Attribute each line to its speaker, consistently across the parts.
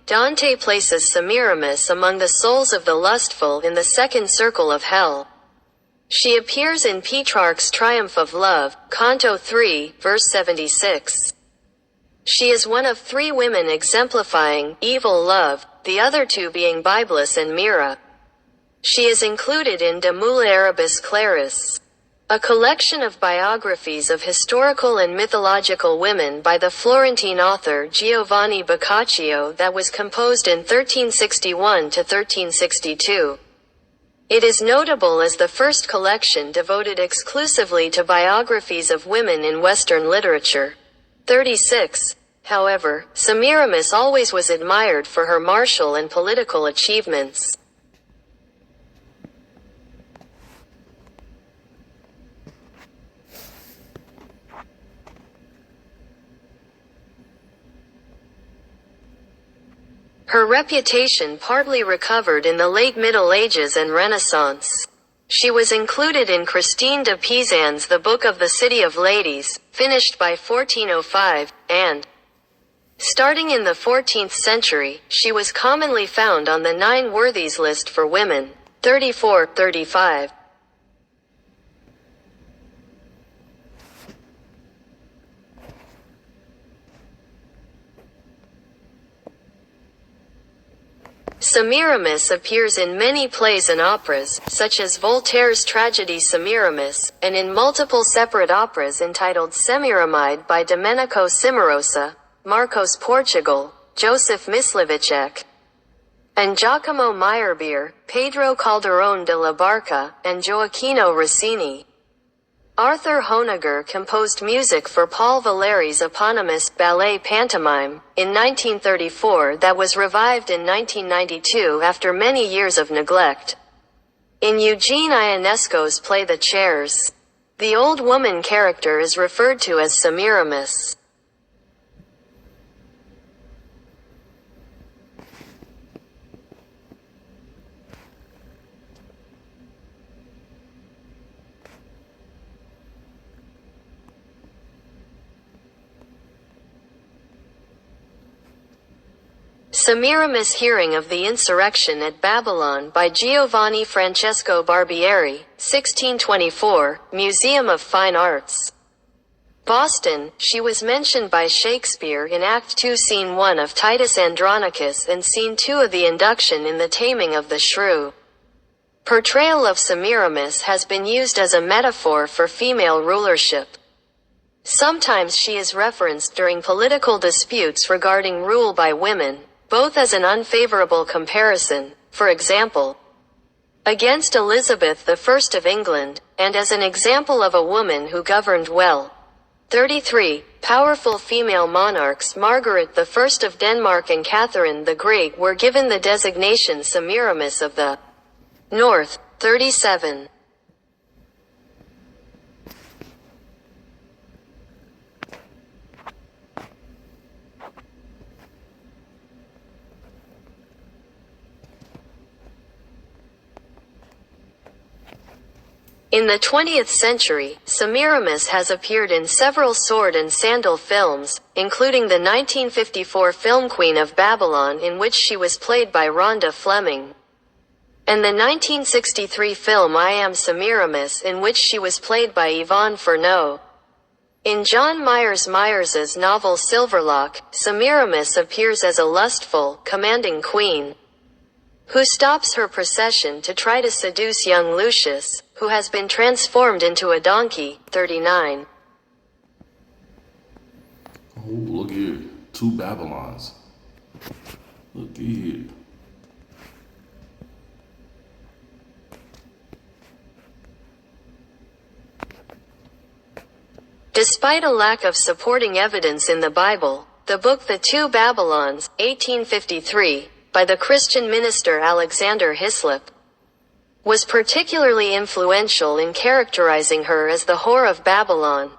Speaker 1: Dante places Semiramis among the souls of the lustful in the second circle of hell. She appears in Petrarch's Triumph of Love, Canto 3, verse 76. She is one of three women exemplifying evil love, the other two being Biblis and Mira. She is included in De Mulieribus Claris, a collection of biographies of historical and mythological women by the Florentine author Giovanni Boccaccio that was composed in 1361 to 1362. It is notable as the first collection devoted exclusively to biographies of women in Western literature. 36. However, Semiramis always was admired for her martial and political achievements. Her reputation partly recovered in the late Middle Ages and Renaissance. She was included in Christine de Pisan's The Book of the City of Ladies, finished by 1405, and, starting in the 14th century, she was commonly found on the Nine Worthies list for women. 34-35. Semiramis appears in many plays and operas, such as Voltaire's tragedy Semiramis, and in multiple separate operas entitled Semiramide by Domenico Cimarosa, Marcos Portugal, Joseph Myslivicek, and Giacomo Meyerbeer, Pedro Calderón de la Barca, and Gioacchino Rossini. Arthur Honegger composed music for Paul Valeri's eponymous ballet pantomime, in 1934 that was revived in 1992 after many years of neglect. In Eugene Ionesco's play The Chairs, the old woman character is referred to as Semiramis. Semiramis' hearing of the insurrection at Babylon by Giovanni Francesco Barbieri, 1624, Museum of Fine Arts. Boston. She was mentioned by Shakespeare in Act 2 Scene 1 of Titus Andronicus and Scene 2 of The Induction in The Taming of the Shrew. Portrayal of Semiramis has been used as a metaphor for female rulership. Sometimes she is referenced during political disputes regarding rule by women, both as an unfavorable comparison, for example, against Elizabeth I of England, and as an example of a woman who governed well. 33. Powerful female monarchs Margaret I of Denmark and Catherine the Great were given the designation Semiramis of the North. 37. In the 20th century, Semiramis has appeared in several sword and sandal films, including the 1954 film Queen of Babylon in which she was played by Rhonda Fleming, and the 1963 film I Am Semiramis in which she was played by Yvonne Furneaux. In John Myers' novel Silverlock, Semiramis appears as a lustful, commanding queen who stops her procession to try to seduce young Lucius, who has been transformed into a donkey. 39.
Speaker 2: Oh, look here. 2 Babylons. Look here.
Speaker 1: Despite a lack of supporting evidence in the Bible, the book The Two Babylons, 1853, by the Christian minister Alexander Hislop, was particularly influential in characterizing her as the whore of Babylon.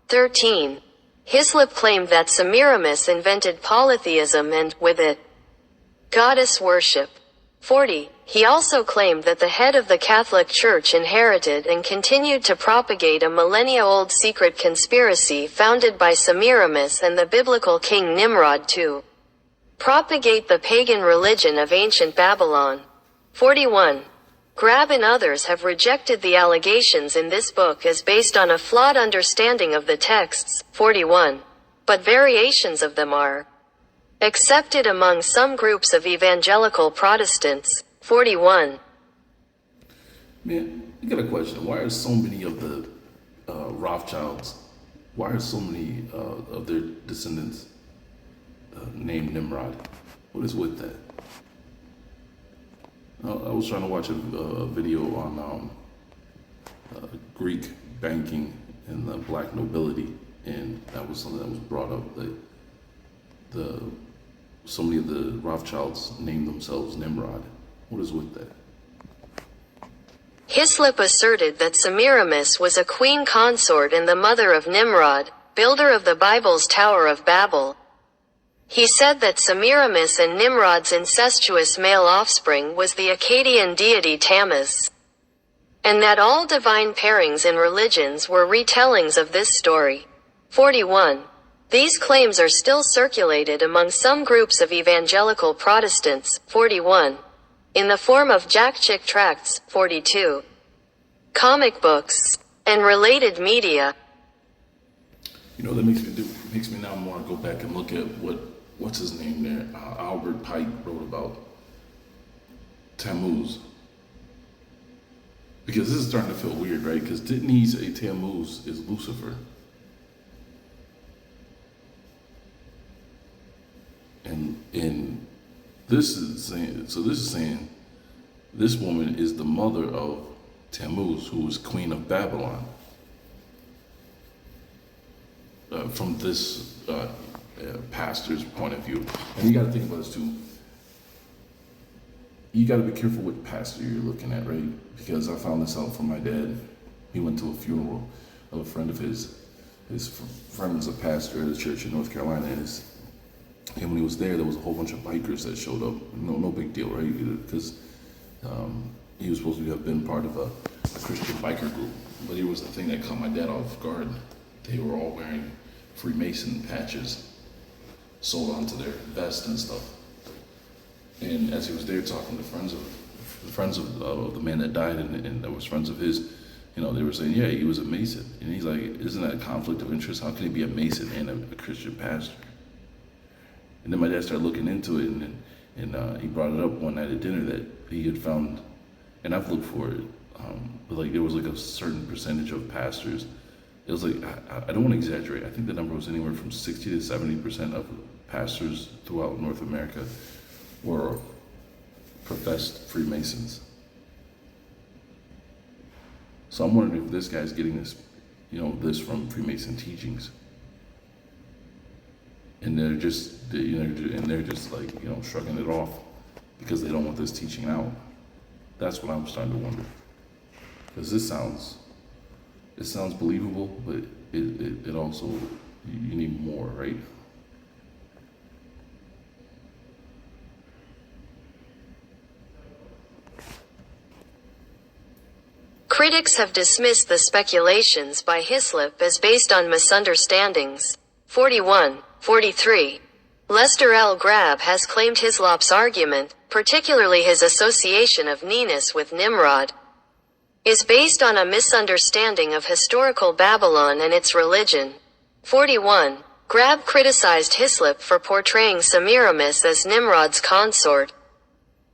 Speaker 1: 13. Hislop claimed that Semiramis invented polytheism and, with it, goddess worship. 40. He also claimed that the head of the Catholic Church inherited and continued to propagate a millennia-old secret conspiracy founded by Semiramis and the biblical king Nimrod to propagate the pagan religion of ancient Babylon. 41. Grab and others have rejected the allegations in this book as based on a flawed understanding of the texts. 41. But variations of them are accepted among some groups of evangelical Protestants. 41.
Speaker 2: Man, you got a question. Why are so many of the Rothschilds, why are so many of their descendants named Nimrod? What is with that? I was trying to watch a video on Greek banking and the black nobility, and that was something that was brought up. That so many of the Rothschilds named themselves Nimrod. What is with that?
Speaker 1: Hislop asserted that Semiramis was a queen consort and the mother of Nimrod, builder of the Bible's Tower of Babel. He said that Semiramis and Nimrod's incestuous male offspring was the Akkadian deity Tammuz, and that all divine pairings in religions were retellings of this story. 41. These claims are still circulated among some groups of evangelical Protestants. 41. In the form of Jack-Chick tracts. 42. Comic books and related media.
Speaker 2: You know, that makes me now want to go back and look at what's his name there. Albert Pike wrote about Tammuz, because this is starting to feel weird, right? Because didn't he say Tammuz is Lucifer? And this is saying this woman is the mother of Tammuz, who was queen of Babylon. From this pastor's point of view. And you got to think about this too. You got to be careful what pastor you're looking at, right? Because I found this out from my dad. He went to a funeral of a friend of his. His friend was a pastor at a church in North Carolina, and when he was there was a whole bunch of bikers that showed up. No big deal, right? Because he was supposed to have been part of a Christian biker group. But here was the thing that caught my dad off guard. They were all wearing Freemason patches sold onto their vest and stuff. And as he was there talking to friends of the man that died, and that was friends of his, they were saying, yeah, he was a Mason. And he's like, isn't that a conflict of interest? How can he be a Mason and a Christian pastor? And then my dad started looking into it, and he brought it up one night at dinner that he had found, and I've looked for it, but like there was like a certain percentage of pastors. It was like, I don't want to exaggerate. I think the number was anywhere from 60 to 70% of pastors throughout North America were professed Freemasons. So I'm wondering if this guy's getting this, this from Freemason teachings. And they're just like, shrugging it off because they don't want this teaching out. That's what I'm starting to wonder. Because it sounds believable, but it also, you need more, right?
Speaker 1: Critics have dismissed the speculations by Hislop as based on misunderstandings. 41. 43. Lester L. Grab has claimed Hislop's argument, particularly his association of Ninus with Nimrod, is based on a misunderstanding of historical Babylon and its religion. 41. Grab criticized Hislop for portraying Semiramis as Nimrod's consort,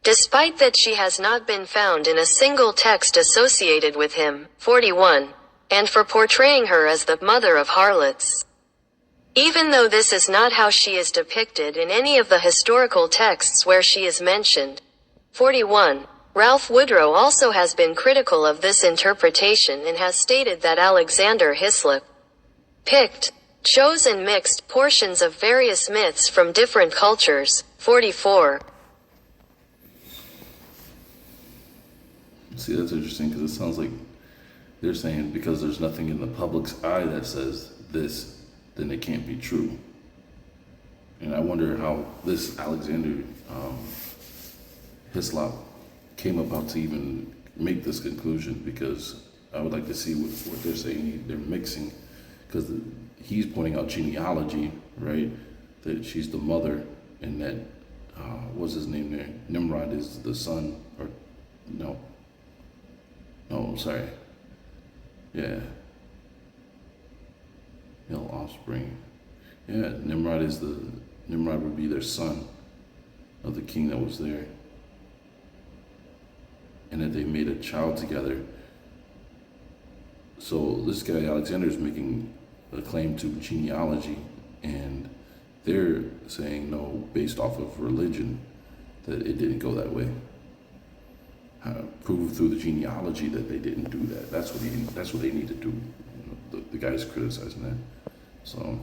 Speaker 1: despite that she has not been found in a single text associated with him. 41. And for portraying her as the mother of harlots, even though this is not how she is depicted in any of the historical texts where she is mentioned. 41. Ralph Woodrow also has been critical of this interpretation and has stated that Alexander Hislop picked, chose and mixed portions of various myths from different cultures. 44.
Speaker 2: See, that's interesting because it sounds like they're saying because there's nothing in the public's eye that says this, then it can't be true. And I wonder how this Alexander Hislop came about to even make this conclusion, because I would like to see what they're saying. They're mixing, because he's pointing out genealogy, right? That she's the mother and that what's his name there? Nimrod is the son, or no, I'm sorry. Yeah, male offspring. Yeah, Nimrod would be their son of the king that was there, and that they made a child together. So this guy Alexander is making a claim to genealogy, and they're saying no, based off of religion, that it didn't go that way. Prove through the genealogy that they didn't do that. That's what they need to do. The guy's criticizing that. So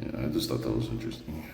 Speaker 2: yeah, I just thought that was interesting.